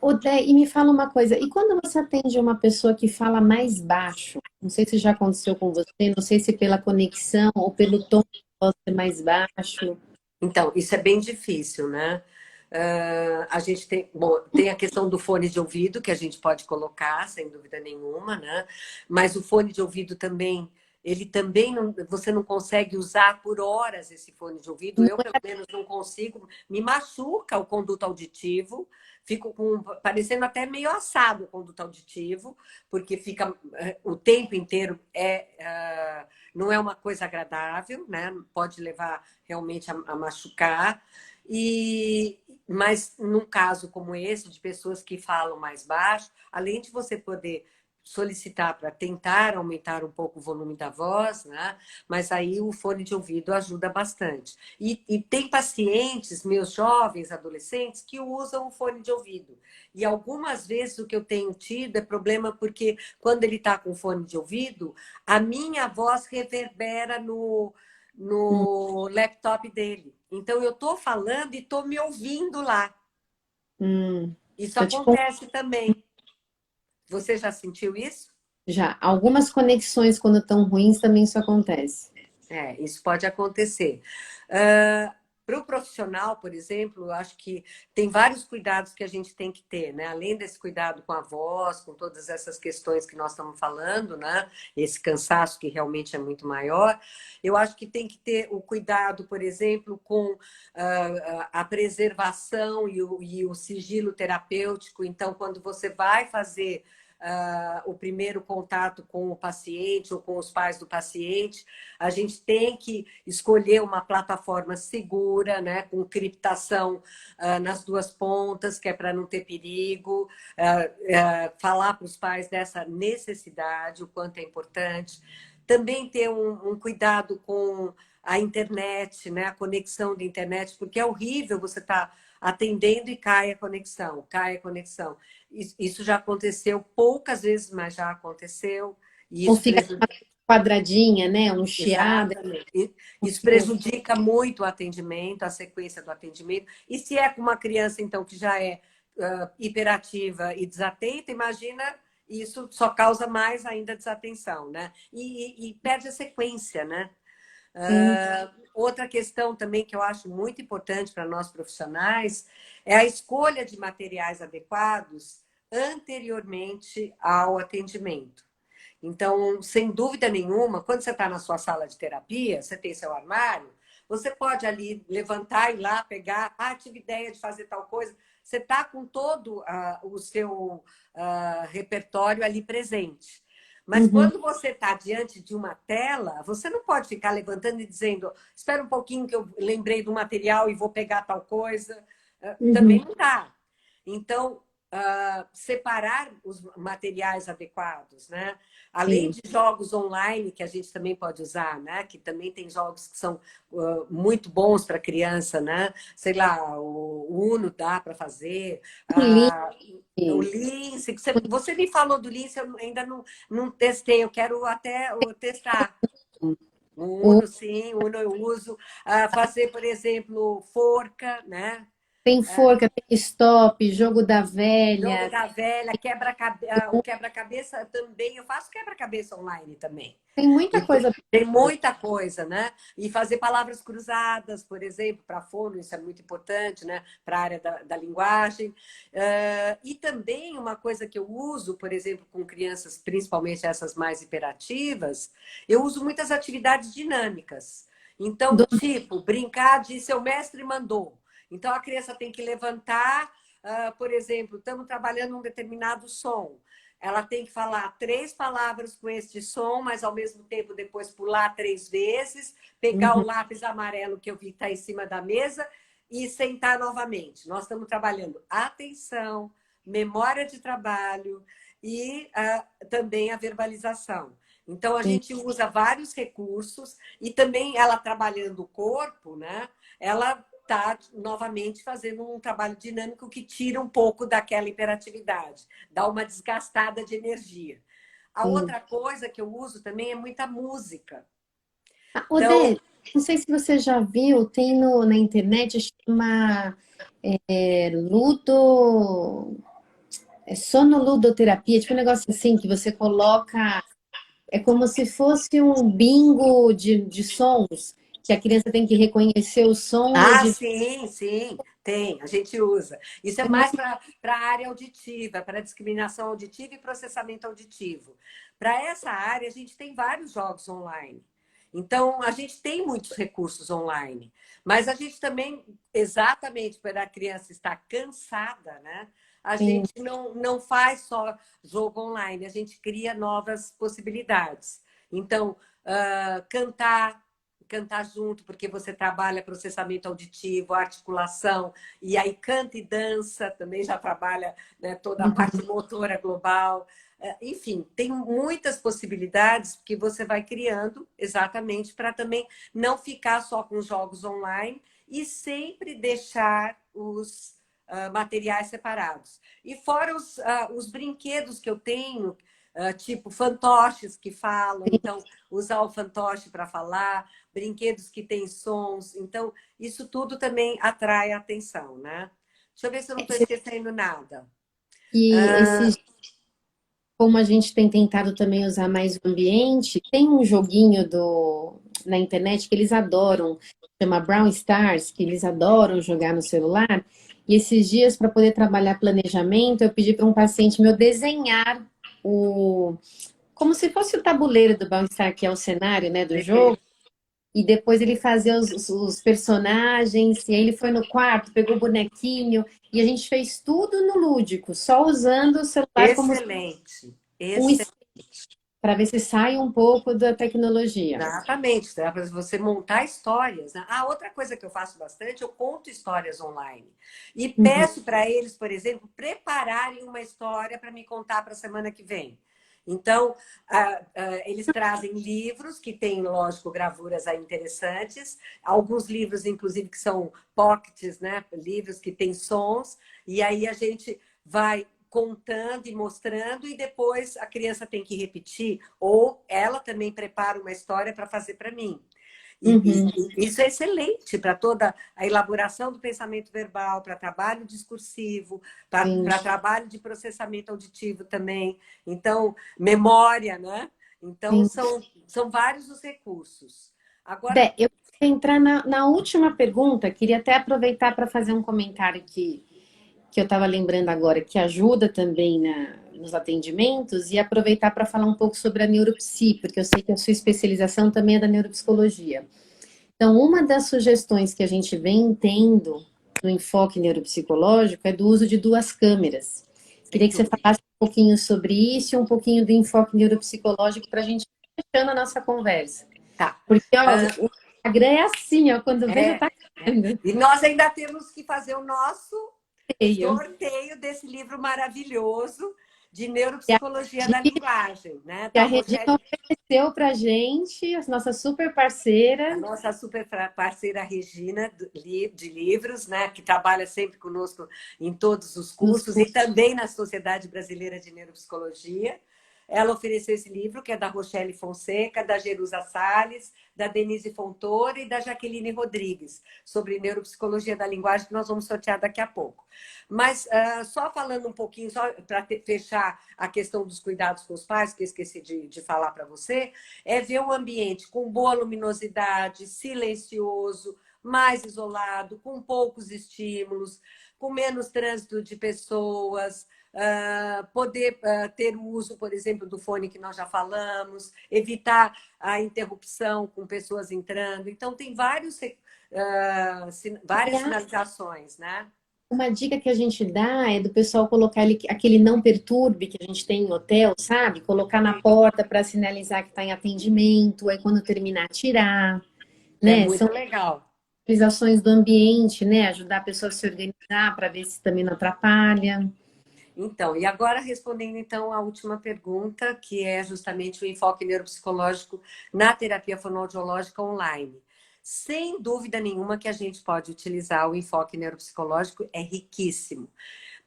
Odé, e me fala uma coisa, e quando você atende uma pessoa que fala mais baixo, não sei se já aconteceu com você, não sei se pela conexão ou pelo tom de voz ser mais baixo. Então, isso é bem difícil, né? A gente tem, bom, tem a questão do fone de ouvido, que a gente pode colocar, sem dúvida nenhuma, né? Mas o fone de ouvido também, ele também não, você não consegue usar por horas esse fone de ouvido. Eu, pelo menos, não consigo. Me machuca o conduto auditivo, fico parecendo até meio assado o conduto auditivo, porque fica o tempo inteiro não é uma coisa agradável, né? Pode levar realmente a machucar. Mas num caso como esse, de pessoas que falam mais baixo, além de você poder solicitar para tentar aumentar um pouco o volume da voz, né? Mas aí o fone de ouvido ajuda bastante. E tem pacientes, meus jovens, adolescentes, que usam o fone de ouvido. E algumas vezes o que eu tenho tido é problema porque quando ele está com fone de ouvido, a minha voz reverbera no laptop dele. Então, eu estou falando e estou me ouvindo lá. Isso Tô te con- acontece também. Você já sentiu isso? Já, algumas conexões quando estão ruins também isso acontece. É, isso pode acontecer. Para o profissional, por exemplo, eu acho que tem vários cuidados que a gente tem que ter, né? Além desse cuidado com a voz, com todas essas questões que nós estamos falando, né? Esse cansaço que realmente é muito maior, eu acho que tem que ter o cuidado, por exemplo, com a preservação e o sigilo terapêutico. Então, quando você vai fazer o primeiro contato com o paciente ou com os pais do paciente, a gente tem que escolher uma plataforma segura, né, com criptação nas duas pontas, que é para não ter perigo, falar para os pais dessa necessidade, o quanto é importante. Também ter um cuidado com a internet, né, a conexão da internet, porque é horrível você estar atendendo e cai a conexão, cai a conexão. Isso já aconteceu poucas vezes, mas já aconteceu. E Ou isso fica uma quadradinha, né? Um chiado. exatamente. Isso prejudica muito o atendimento, a sequência do atendimento. E se é com uma criança, então, que já é hiperativa e desatenta, imagina, isso só causa mais ainda desatenção, né? E perde a sequência, né? Sim. Outra questão também que eu acho muito importante para nós profissionais é a escolha de materiais adequados anteriormente ao atendimento. Então, sem dúvida nenhuma, quando você está na sua sala de terapia, você tem seu armário, você pode ali levantar e ir lá pegar, tive ideia de fazer tal coisa. Você está com todo o seu repertório ali presente. Mas Uhum, quando você está diante de uma tela, você não pode ficar levantando e dizendo, espera um pouquinho que eu lembrei do material e vou pegar tal coisa. Também uhum, não dá. Então, separar os materiais adequados, né? Além sim. de jogos online que a gente também pode usar, né? Que também tem jogos que são muito bons para criança, né? Sei lá, o Uno dá para fazer, O link. o Lince. Você me falou do Lince, eu ainda não testei, eu quero até testar. O O- Uno, sim, o Uno eu uso. Fazer, por exemplo, forca, né? Tem forca, tem stop, jogo da Jogo velha. da velha, o quebra-cabeça também. Eu faço quebra-cabeça online também. Tem muita E coisa. tem muita coisa, né? E fazer palavras cruzadas, por exemplo, para fono, isso é muito importante, né? Para a área da linguagem. E também uma coisa que eu uso, por exemplo, com crianças, principalmente essas mais hiperativas, eu uso muitas atividades dinâmicas. Então, do- tipo, brincar de seu mestre mandou. Então, a criança tem que levantar, por exemplo, estamos trabalhando um determinado som. Ela tem que falar 3 palavras com este som, mas ao mesmo tempo depois pular 3 vezes, pegar o Uhum, lápis amarelo que eu vi que está em cima da mesa e sentar novamente. Nós estamos trabalhando atenção, memória de trabalho e também a verbalização. Então, a sim, gente usa vários recursos e também ela trabalhando o corpo, né? Ela está novamente fazendo um trabalho dinâmico que tira um pouco daquela hiperatividade, dá uma desgastada de energia. A sim. outra coisa que eu uso também é muita música. Então, Odete, Não sei se você já viu, tem na internet, chama Ludo, sonoludoterapia, tipo um negócio assim, que você coloca, é como se fosse um bingo de sons, que a criança tem que reconhecer o som e Ah, adivinhar. sim, sim, tem, a gente usa. Isso é mais para a área auditiva, para discriminação auditiva e processamento auditivo. Para essa área, a gente tem vários jogos online. Então, a gente tem muitos recursos online, mas a gente também, exatamente para a criança estar cansada, né? A gente não faz só jogo online, a gente cria novas possibilidades. Então, cantar junto, porque você trabalha processamento auditivo, articulação, e aí canta e dança, também já trabalha, né, toda a parte motora global. Enfim, tem muitas possibilidades que você vai criando exatamente para também não ficar só com jogos online e sempre deixar os materiais separados. E fora os brinquedos que eu tenho, tipo fantoches que falam, então usar o fantoche para falar, brinquedos que têm sons. Então, isso tudo também atrai a atenção, né? Deixa eu ver se eu não estou esquecendo nada. E esses, como a gente tem tentado também usar mais o ambiente, tem um joguinho na internet que eles adoram, chama Brown Stars, que eles adoram jogar no celular. E esses dias, para poder trabalhar planejamento, eu pedi para um paciente meu desenhar o, como se fosse o tabuleiro do Brown Star, que é o cenário, né, do jogo. E depois ele fazia os personagens, e aí ele foi no quarto, pegou o bonequinho, e a gente fez tudo no lúdico, só usando o celular como Excelente, um excelente. para ver se sai um pouco da tecnologia. Exatamente, dá para você montar histórias, né? Ah, outra coisa que eu faço bastante, eu conto histórias online. E Uhum, peço para eles, por exemplo, prepararem uma história para me contar para a semana que vem. Então, eles trazem livros que têm, lógico, gravuras aí interessantes, alguns livros, inclusive, que são pockets, né? Livros que têm sons, e aí a gente vai contando e mostrando, e depois a criança tem que repetir, ou ela também prepara uma história para fazer para mim. uhum, E isso é excelente para toda a elaboração do pensamento verbal, para trabalho discursivo, sim, para trabalho de processamento auditivo também. Então, memória, né? Então, sim. são vários os recursos. Agora, Bé, eu vou entrar na última pergunta, queria até aproveitar para fazer um comentário que eu estava lembrando agora, que ajuda também nos atendimentos, e aproveitar para falar um pouco sobre a neuropsi, porque eu sei que a sua especialização também é da neuropsicologia. Então, uma das sugestões que a gente vem tendo no enfoque neuropsicológico é do uso de duas câmeras. Queria sem que você dúvida. falasse um pouquinho sobre isso e um pouquinho do enfoque neuropsicológico para a gente ir fechando a nossa conversa. Tá. Porque, ó, o Instagram é assim, ó, quando vejo, É, tá caindo. e nós ainda temos que fazer o nosso Feio. sorteio desse livro maravilhoso de E a neuropsicologia da linguagem, né? que Da a Regina Rochelle, ofereceu pra gente, a nossa super a parceira. nossa super parceira Regina de livros, né? Que trabalha sempre conosco em todos os Nos cursos e também na Sociedade Brasileira de Neuropsicologia. Ela ofereceu esse livro, que é da Rochelle Fonseca, da Jerusa Salles, da Denise Fontoura e da Jaqueline Rodrigues, sobre neuropsicologia da linguagem, que nós vamos sortear daqui a pouco. Mas só falando um pouquinho, só para fechar a questão dos cuidados com os pais, que eu esqueci de falar para você, é ver um ambiente com boa luminosidade, silencioso, mais isolado, com poucos estímulos, com menos trânsito de pessoas, poder ter o uso, por exemplo, do fone que nós já falamos, evitar a interrupção com pessoas entrando. Então, tem várias Aliás, sinalizações, né? uma dica que a gente dá é do pessoal colocar aquele não perturbe que a gente tem em hotel, sabe? Colocar na porta para sinalizar que está em atendimento, aí quando terminar, tirar, É né? São muito legal. utilizações do ambiente, né? Ajudar a pessoa a se organizar para ver se também não atrapalha. Então, e agora respondendo então a última pergunta, que é justamente o enfoque neuropsicológico na terapia fonoaudiológica online. Sem dúvida nenhuma que a gente pode utilizar o enfoque neuropsicológico, é riquíssimo.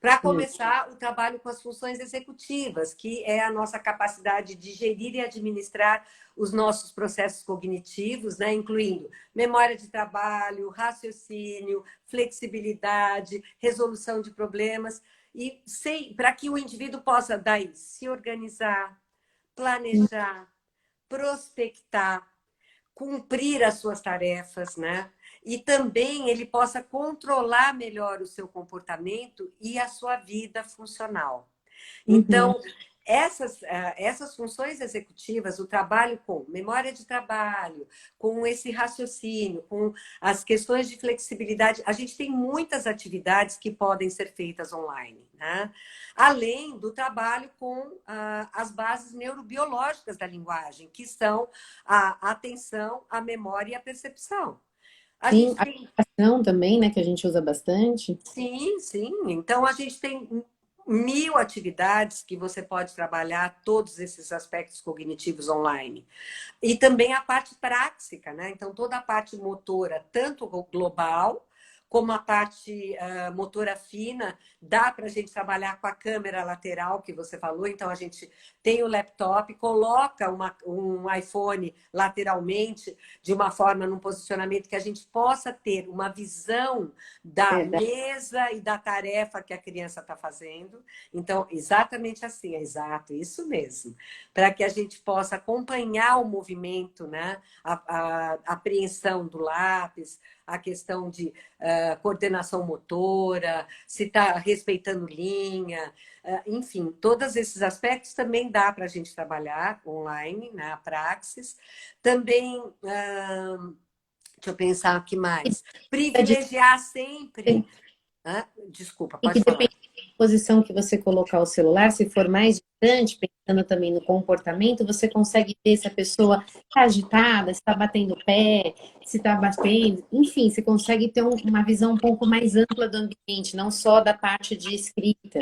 Para começar, o trabalho com as funções executivas, que é a nossa capacidade de gerir e administrar os nossos processos cognitivos, né? Incluindo memória de trabalho, raciocínio, flexibilidade, resolução de problemas, e para que o indivíduo possa daí se organizar, planejar, prospectar, cumprir as suas tarefas, né? E também ele possa controlar melhor o seu comportamento e a sua vida funcional. Uhum. Então, essas funções executivas, o trabalho com memória de trabalho, com esse raciocínio, com as questões de flexibilidade, a gente tem muitas atividades que podem ser feitas online, né? Além do trabalho com as bases neurobiológicas da linguagem, que são a atenção, a memória e a percepção. A Sim, gente a tem aplicação também, né, que a gente usa bastante. Sim, sim. Então a gente tem mil atividades que você pode trabalhar todos esses aspectos cognitivos online. E também a parte prática, né? Então toda a parte motora, tanto global como a parte motora fina, dá para a gente trabalhar com a câmera lateral que você falou. Então a gente tem o laptop, coloca um iPhone lateralmente de uma forma, num posicionamento que a gente possa ter uma visão da Verdade. mesa e da tarefa que a criança está fazendo. Então, exatamente assim, é exato, isso mesmo. Para que a gente possa acompanhar o movimento, né? A apreensão do lápis, a questão de coordenação motora, se está respeitando linha, enfim, todos esses aspectos também dá para a gente trabalhar online, na praxis. Também, deixa eu pensar o que mais. Privilegiar sempre. Desculpa, E pode que falar. depende da posição que você colocar o celular, se for mais distante, pensando também no comportamento, você consegue ver se a pessoa está agitada, se está batendo o pé, se está batendo, enfim, você consegue ter uma visão um pouco mais ampla do ambiente, não só da parte de escrita.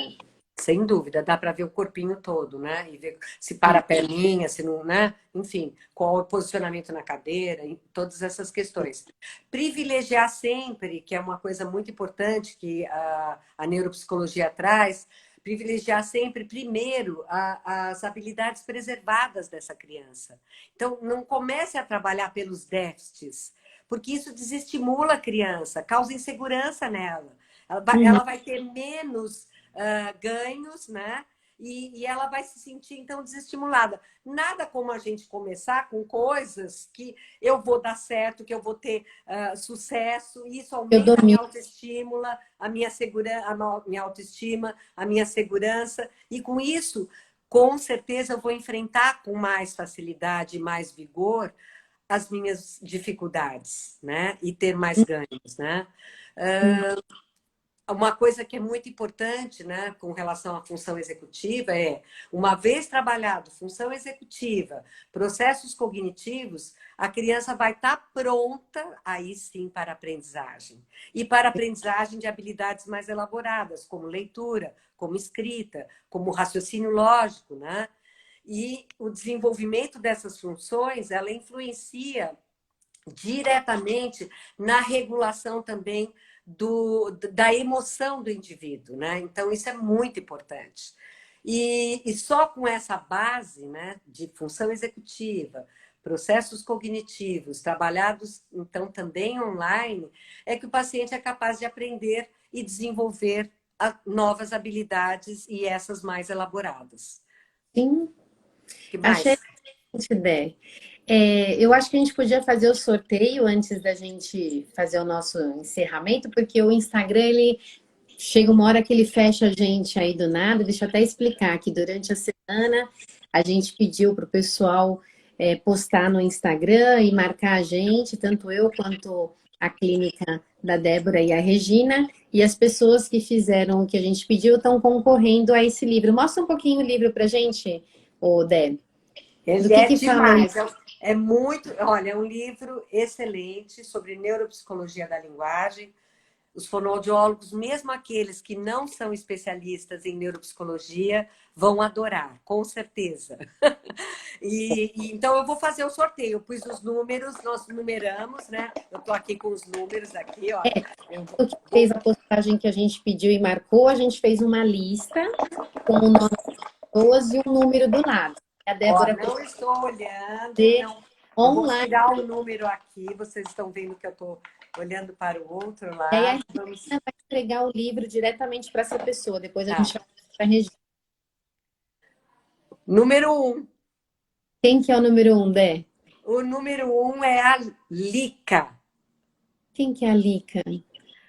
Sem dúvida, dá para ver o corpinho todo, né? E ver se para a perninha, se não, né? Enfim, qual o posicionamento na cadeira, todas essas questões. Privilegiar sempre, que é uma coisa muito importante que a neuropsicologia traz, privilegiar sempre, primeiro, as habilidades preservadas dessa criança. Então, não comece a trabalhar pelos déficits, porque isso desestimula a criança, causa insegurança nela. Uhum. Ela vai ter menos ganhos, né? E ela vai se sentir, então, desestimulada. Nada como a gente começar com coisas que eu vou dar certo, que eu vou ter sucesso, e isso Eu aumenta a minha domino. autoestima, minha autoestima, a minha segurança, e com isso, com certeza, eu vou enfrentar com mais facilidade e mais vigor as minhas dificuldades, né? E ter mais ganhos, né? Uma coisa que é muito importante, né, com relação à função executiva é, uma vez trabalhado função executiva, processos cognitivos, a criança vai estar pronta, aí sim, para a aprendizagem. E para a aprendizagem de habilidades mais elaboradas, como leitura, como escrita, como raciocínio lógico, né? E o desenvolvimento dessas funções, ela influencia diretamente na regulação também da emoção do indivíduo, né? Então, isso é muito importante. E só com essa base, né, de função executiva, processos cognitivos, trabalhados, então, também online, é que o paciente é capaz de aprender e desenvolver novas habilidades e essas mais elaboradas. Sim, O que achei mais? excelente ideia. Eu acho que a gente podia fazer o sorteio antes da gente fazer o nosso encerramento, porque o Instagram, ele chega uma hora que ele fecha a gente aí do nada. Deixa eu até explicar que durante a semana a gente pediu para o pessoal postar no Instagram e marcar a gente, tanto eu quanto a clínica da Débora e a Regina, e as pessoas que fizeram o que a gente pediu estão concorrendo a esse livro. Mostra um pouquinho o livro para a gente, ô Deb. Do Ele é que fala o livro? demais. É muito. Olha, é um livro excelente sobre neuropsicologia da linguagem, os fonoaudiólogos, mesmo aqueles que não são especialistas em neuropsicologia, vão adorar, com certeza. Então eu vou fazer o sorteio. Eu pus os números, nós numeramos, né? Eu estou aqui com os números aqui, ó. Eu O que fez a postagem que a gente pediu e marcou, a gente fez uma lista com o nome das pessoas e um número do lado. A Débora não estou olhando, fazer não. Eu vou online. tirar o número aqui, vocês estão vendo que eu estou olhando para o outro E aí a lado. Regina vai entregar o livro diretamente para essa pessoa. Depois a Tá. gente vai para a Regina. Número 1. Quem que é o número 1, Dé? O número 1 é a Lica. Quem que é a Lica?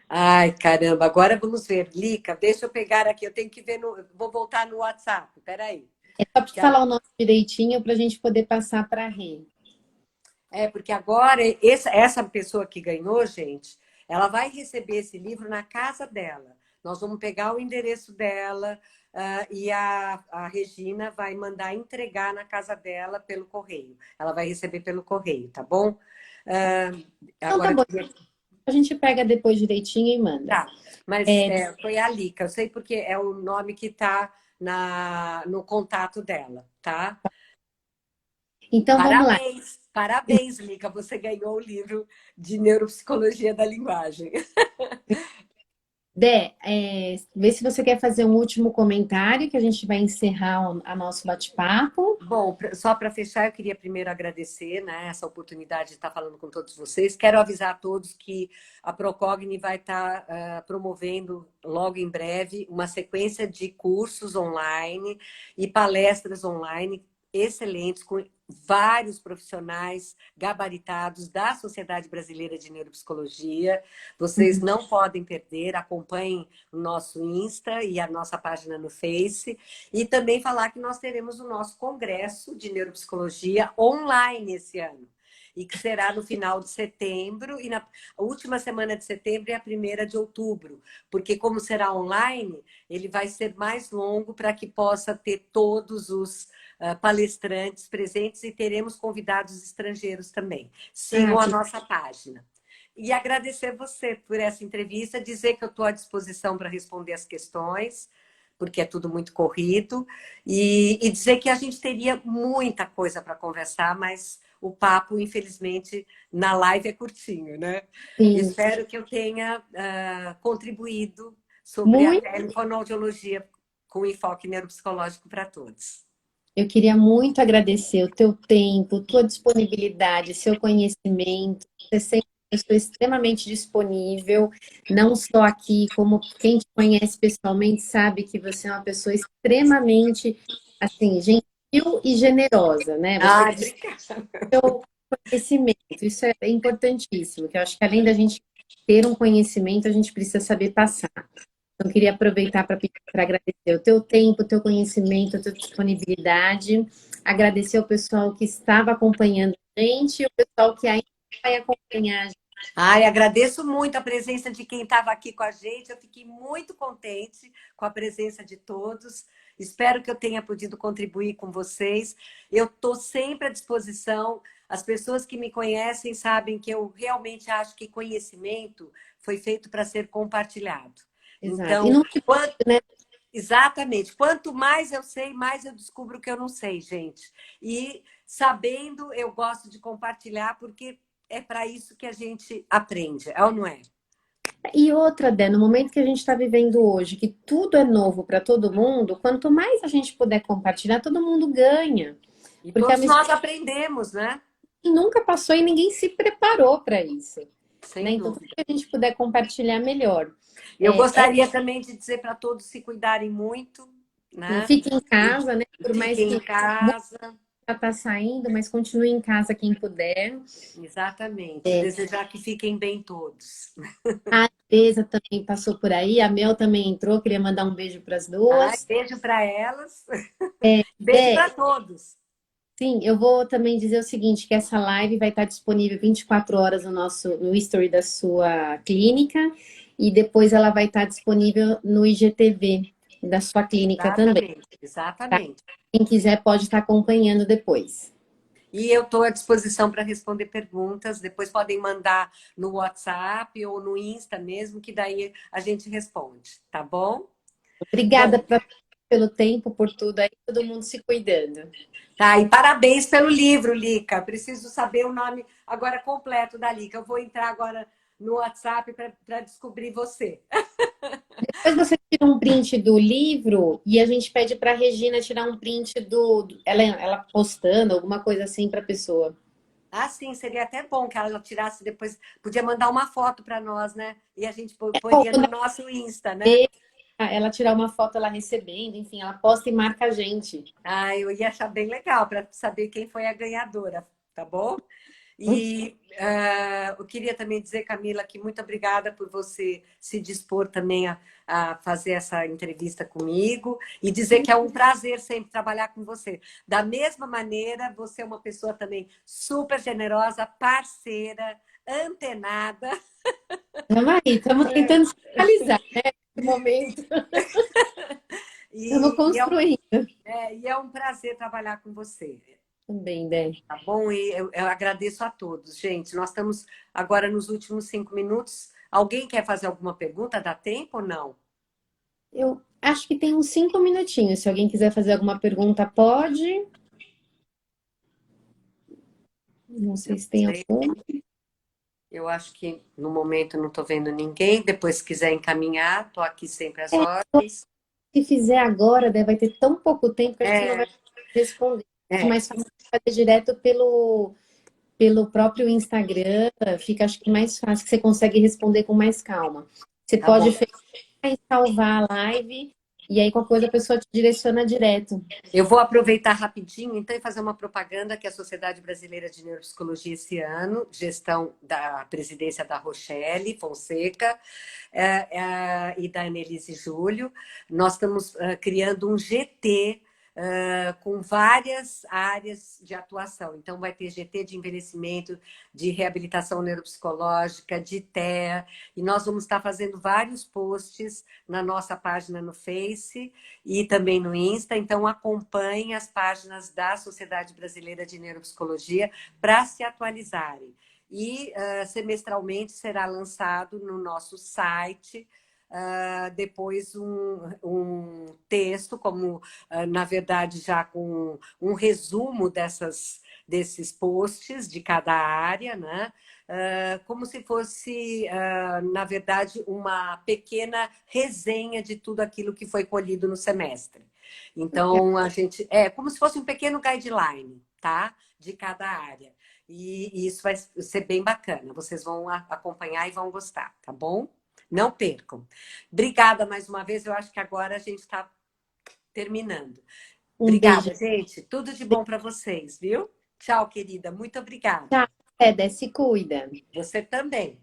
Ai, caramba, agora vamos ver. Lica, deixa eu pegar aqui, eu tenho que ver no. Vou voltar no WhatsApp, peraí. É só para falar o nome direitinho para a gente poder passar para a Rê. Porque agora essa pessoa que ganhou, gente, ela vai receber esse livro na casa dela. Nós vamos pegar o endereço dela e a Regina vai mandar entregar na casa dela pelo correio. Ela vai receber pelo correio, tá bom? Então tá Agora bom. A gente pega depois direitinho e manda. tá, mas foi a Lica, eu sei porque é o nome que está no contato dela, tá? Então vamos lá. Parabéns, parabéns, Lica, você ganhou o livro de Neuropsicologia da Linguagem. Dé, vê se você quer fazer um último comentário que a gente vai encerrar o nosso bate-papo. Bom, só para fechar, eu queria primeiro agradecer, né, essa oportunidade de estar falando com todos vocês. Quero avisar a todos que a Procogni vai estar promovendo logo em breve uma sequência de cursos online e palestras online excelentes com vários profissionais gabaritados da Sociedade Brasileira de Neuropsicologia. Vocês não podem perder, acompanhem o nosso Insta e a nossa página no Face. E também falar que nós teremos o nosso congresso de neuropsicologia online esse ano. E que será no final de setembro, e na última semana de setembro e a primeira de outubro. Porque como será online, ele vai ser mais longo para que possa ter todos os palestrantes presentes e teremos convidados estrangeiros também. Sigam a nossa página. E agradecer você por essa entrevista, dizer que eu estou à disposição para responder as questões, porque é tudo muito corrido, e dizer que a gente teria muita coisa para conversar, mas o papo, infelizmente, na live é curtinho, né? Sim. Espero que eu tenha contribuído sobre a telefonoaudiologia com enfoque neuropsicológico para todos. Eu queria muito agradecer o teu tempo, tua disponibilidade, seu conhecimento. Você sempre estou extremamente disponível, não só aqui, como quem te conhece pessoalmente sabe que você é uma pessoa extremamente, assim, gentil e generosa, né? Você tem o seu conhecimento, isso é importantíssimo, que eu acho que além da gente ter um conhecimento, a gente precisa saber passar. Então, queria aproveitar para agradecer o teu tempo, o teu conhecimento, a tua disponibilidade, agradecer ao pessoal que estava acompanhando a gente e o pessoal que ainda vai acompanhar a gente. Ai, agradeço muito a presença de quem estava aqui com a gente. Eu fiquei muito contente com a presença de todos. Espero que eu tenha podido contribuir com vocês. Eu estou sempre à disposição. As pessoas que me conhecem sabem que eu realmente acho que conhecimento foi feito para ser compartilhado. Exato. Então, e não... né? Exatamente. Quanto mais eu sei, mais eu descubro o que eu não sei, gente. E sabendo, eu gosto de compartilhar, porque é para isso que a gente aprende, é ou não é? E outra, Dé, no momento que a gente está vivendo hoje, que tudo é novo para todo mundo, quanto mais a gente puder compartilhar, todo mundo ganha. E porque todos nós aprendemos, né? Nunca passou e ninguém se preparou para isso. Sem Então, dúvida. tudo que a gente puder compartilhar, melor. Eu gostaria também de dizer para todos se cuidarem muito, né? Fiquem em casa, né? Por mais Fiquem que em casa. já está saindo, mas continue em casa quem puder. Exatamente. Desejar que fiquem bem todos. A Teresa também passou por aí, a Mel também entrou, queria mandar um beijo para as duas. Beijo para elas. Beijo para todos. Sim, eu vou também dizer o seguinte, que essa live vai estar disponível 24 horas no history da sua clínica e depois ela vai estar disponível no IGTV da sua clínica também. Exatamente. Tá? Quem quiser pode estar acompanhando depois. E eu estou à disposição para responder perguntas. Depois podem mandar no WhatsApp ou no Insta mesmo, que daí a gente responde, tá bom? Obrigada Bom, pelo tempo, por tudo aí, todo mundo se cuidando. tá, e parabéns pelo livro, Lica. Preciso saber o nome agora completo da Lica. Eu vou entrar agora no WhatsApp para descobrir você. Depois você tira um print do livro e a gente pede para a Regina tirar um print ela postando, alguma coisa assim para a pessoa. Ah, sim, seria até bom que ela tirasse depois. Podia mandar uma foto para nós, né? E a gente Ou poria quando no nosso Insta, né? ela tirar uma foto ela recebendo, enfim, ela posta e marca a gente. Ah, eu ia achar bem legal para saber quem foi a ganhadora, tá bom? E eu queria também dizer, Camila, que muito obrigada por você se dispor também a fazer essa entrevista comigo e dizer que é um prazer sempre trabalhar com você. Da mesma maneira, você é uma pessoa também super generosa, parceira, antenada. Vamos aí, estamos tentando se realizar, né? Nesse momento, estamos E, e, é, um- construindo. e é um prazer trabalhar com você. Também, Dé. Tá bom? E eu agradeço a todos. Gente, nós estamos agora nos últimos 5 minutos. Alguém quer fazer alguma pergunta? Dá tempo ou não? Eu acho que tem uns 5 minutinhos. Se alguém quiser fazer alguma pergunta, pode. Não sei Não se tem sei. alguma. Eu acho que no momento não estou vendo ninguém. Depois, se quiser encaminhar, estou aqui sempre às É, ordens. se fizer agora, Dé, vai ter tão pouco tempo que a gente não vai É, responder. É é, mais fácil fazer direto pelo próprio Instagram. Fica, acho que mais fácil, que você consegue responder com mais calma. Você tá bom. pode fechar e salvar a live, e aí qualquer coisa a pessoa te direciona direto. Eu vou aproveitar rapidinho, então, e fazer uma propaganda que a Sociedade Brasileira de Neuropsicologia esse ano, gestão da presidência da Rochelle Fonseca e da Annelise Júlio, nós estamos criando um GT com várias áreas de atuação. Então, vai ter GT de envelhecimento, de reabilitação neuropsicológica, de TEA, e nós vamos estar fazendo vários posts na nossa página no Face e também no Insta. Então, acompanhe as páginas da Sociedade Brasileira de Neuropsicologia para se atualizarem. E semestralmente será lançado no nosso site depois um texto, como na verdade já com um resumo desses posts de cada área, né? Como se fosse, na verdade, uma pequena resenha de tudo aquilo que foi colhido no semestre. Então, a gente é como se fosse um pequeno guideline, tá? De cada área. E isso vai ser bem bacana. Vocês vão acompanhar e vão gostar, tá bom? Não percam. Obrigada mais uma vez. Eu acho que agora a gente está terminando. Um beijo. Obrigada, gente. Tudo de bom para vocês, viu? Tchau, querida. Muito obrigada. Tchau, Dé, se cuida. Você também.